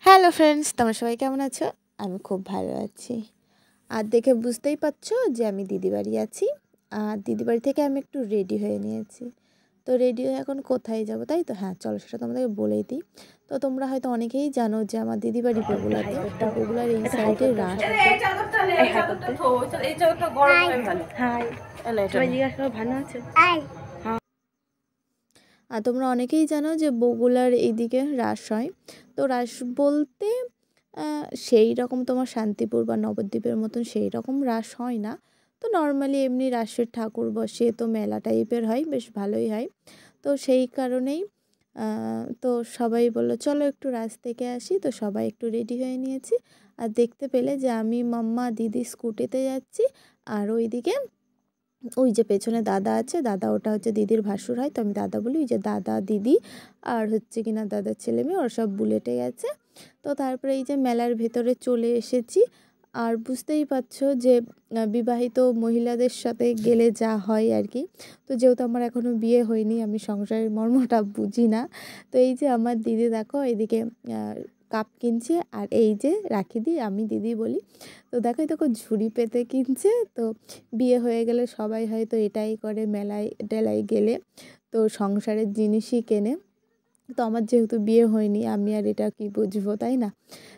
Hello friends, তোমরা সবাই কেমন আছো? আমি খুব ভালো আছি। আর দেখে বুঝতেই পারছো যে আমি দিদি বাড়ি আছি। আর দিদি বাড়ি থেকে আমি একটু রেডি হয়ে নিয়েছি। তো রেডি হয়ে এখন কোথায় যাবো, তাই তো? হ্যাঁ, চলো সেটা তোমাদেরকে বলেই দিই। তো তোমরা হয়তো অনেকেই জানো যে আমার দিদি বাড়ি বগুড়াতে। তো বগুড়ার এই সাইডে রাস ভালো আছে। আর তোমরা অনেকেই জানো যে বগুড়ার এইদিকে রাস হয়। তো রাস বলতে সেই রকম তোমার শান্তিপুর বা নবদ্বীপের মতন সেই রকম রাস হয় না। তো নর্মালি এমনি রাসের ঠাকুর বসে, তো মেলা টাইপের হয়, বেশ ভালোই হয়। তো সেই কারণেই তো সবাই বললো চলো একটু রাস থেকে আসি। তো সবাই একটু রেডি হয়ে নিয়েছি। আর দেখতে পেলে যে আমি, মাম্মা, দিদি স্কুটিতে যাচ্ছি। আর ওইদিকে ওই যে পেছনে দাদা আছে, দাদা ওটা হচ্ছে দিদির ভাসুর হয়, তো আমি দাদা বলি। ওই যে দাদা, দিদি আর হচ্ছে কিনা দাদার ছেলে মেয়ে, ওরা সব বুলেটে গেছে। তো তারপরে এই যে মেলার ভেতরে চলে এসেছি। আর বুঝতেই পারছো যে বিবাহিত মহিলাদের সাথে গেলে যা হয় আর কি। তো যেহেতু আমার এখনও বিয়ে হয়নি, আমি সংসারের মর্মটা বুঝি না। তো এই যে আমার দিদি দেখো এদিকে কাপ কিনছে, আর এই যে রাখি দি, আমি দিদি বলি। তো দেখো ঝুড়ি পেতে কিনছে। তো বিয়ে হয়ে গেলে সবাই হয়তো এটাই করে, মেলায় টেলায় গেলে তো সংসারের জিনিসই কেনে। তো আমার যেহেতু বিয়ে হয়নি, আমি আর এটা কি বুঝবো, তাই না?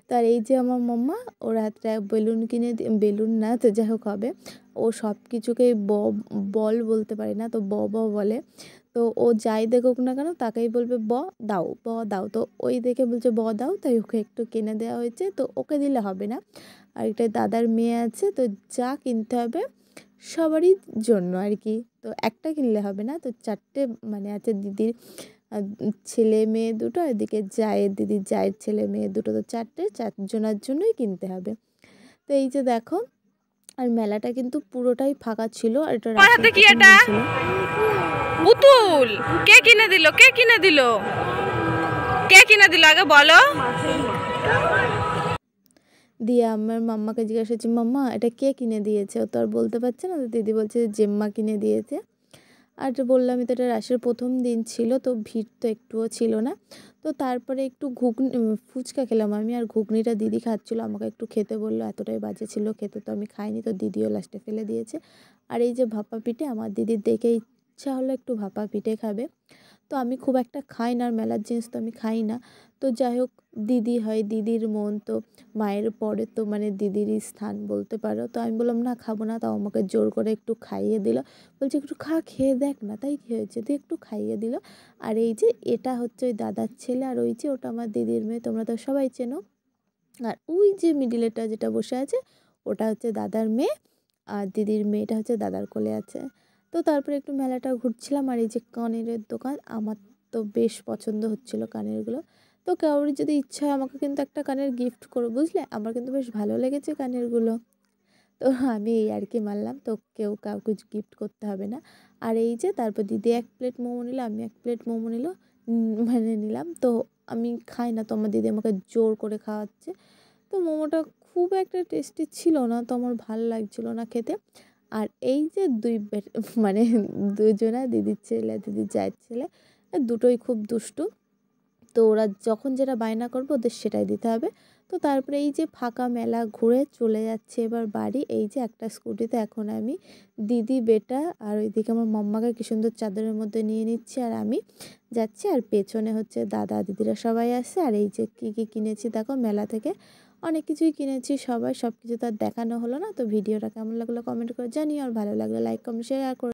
তো আর এই যে আমার মাম্মা, ওর হাতে বেলুন কিনে, বেলুন না তো যাই হোক হবে, ও সব কিছুকেই বল বলতে পারে না, তো বলে। তো ও যাই দেখুক না কেন তাকেই বলবে দাও, দাও। তো ওই দেখে বলছে দাও, তাই ওকে একটু কিনে দেওয়া হয়েছে। তো ওকে দিলে হবে না, আর একটা দাদার মেয়ে আছে, তো যা কিনতে হবে সবারই জন্য আর কি। তো একটা কিনলে হবে না, তো চারটে মানে আছে দিদির ছেলে মেয়ে দুটো, এদিকে দিদির জায়ের ছেলে মেয়ে দুটো, তো চারজনের জন্যই কিনতে হবে। তো এই যে দেখো, আর মেলাটা কিন্তু পুরোটাই ফাঁকা ছিল। আর এটা রাতের প্রথম দিন ছিল। পুতুল কে কিনে দিল? আগে বলো। দিয়ে আমার মাম্মাকে জিজ্ঞাসা করছি, মাম্মা এটা কে কিনে দিয়েছে? ও তো আর বলতে পারছে না। তো দিদি বলছে যে জেম্মা কিনে দিয়েছে। আর বললামই তো এটা রাসের প্রথম দিন ছিল, তো ভিড় তো একটুও ছিল না। তো তারপরে একটু ফুচকা খেলাম আমি, আর ঘুগনিটা দিদি খাচ্ছিলো, আমাকে একটু খেতে বললো, এতটাই বাজে ছিল খেতে। তো আমি খাইনি, তো দিদিও লাস্টে ফেলে দিয়েছে। আর এই যে ভাপা পিঠে, আমার দিদির দেখে ইচ্ছা হলো একটু ভাপা পিঠে খাবে। তো আমি খুব একটা খাই না, আর মেলার জিনিস তো আমি খাই না। তো যাই হোক, দিদি হয়, দিদির মন তো মায়ের পরে তো মানে দিদিরই স্থান বলতে পারো। তো আমি বললাম না খাবো না, তাও আমাকে জোর করে একটু খাইয়ে দিল। বলছে একটু খেয়ে দেখ না, তাই কী হয়েছে, তুই একটু খাইয়ে দিল। আর এই যে এটা হচ্ছে ওই দাদার ছেলে, আর ওই যে ওটা আমার দিদির মেয়ে, তোমরা তো সবাই চেনো। আর ওই যে মিডিলেটা যেটা বসে আছে, ওটা হচ্ছে দাদার মেয়ে। আর দিদির মেয়েটা হচ্ছে দাদার কোলে আছে। তো তারপরে একটু মেলাটা ঘুরছিলাম। আর এই যে কানের দোকান, আমার তো বেশ পছন্দ হচ্ছিলো কানেরগুলো। তো কারোর যদি ইচ্ছা হয় আমাকে কিন্তু একটা কানের গিফট করো, বুঝলে? আমার কিন্তু বেশ ভালো লেগেছে কানেরগুলো। তো আমি এই আর কি মানলাম, তো কেউ কাউকে গিফট করতে হবে না। আর এই যে তারপর দিদি 1 প্লেট মোমো নিল, আমি 1 প্লেট মোমো মানে নিলাম। তো আমি খাই না, তো আমার দিদি আমাকে জোর করে খাওয়াচ্ছে। তো মোমোটা খুব একটা টেস্টি ছিল না, তো আমার ভালো লাগছিলো না খেতে। আর এই যে মানে দুজনা, দিদির ছেলে, দিদির জায়ের ছেলে, দুটোই খুব দুষ্টু। তো ওরা যখন যেটা বায়না করবে ওদের সেটাই দিতে হবে। তো তারপরে এই যে ফাঁকা মেলা ঘুরে চলে যাচ্ছে এবার বাড়ি। এই যে একটা স্কুটিতে এখন আমি, দিদি, বেটা, আর ওইদিকে আমার মাম্মাকে কি সুন্দর চাদরের মধ্যে নিয়ে নিচ্ছে, আর আমি যাচ্ছি। আর পেছনে হচ্ছে দাদা দিদিরা সবাই আসছে। আর এই যে কী কিনেছি দেখো মেলা থেকে, অনেক কিছুই কিনেছি। সব কিছু তো আর দেখানো হলো না। তো ভিডিওটা কেমন লাগলো কমেন্ট করে জানিও, আর ভালো লাগলে লাইক, কমেন্ট, শেয়ার করে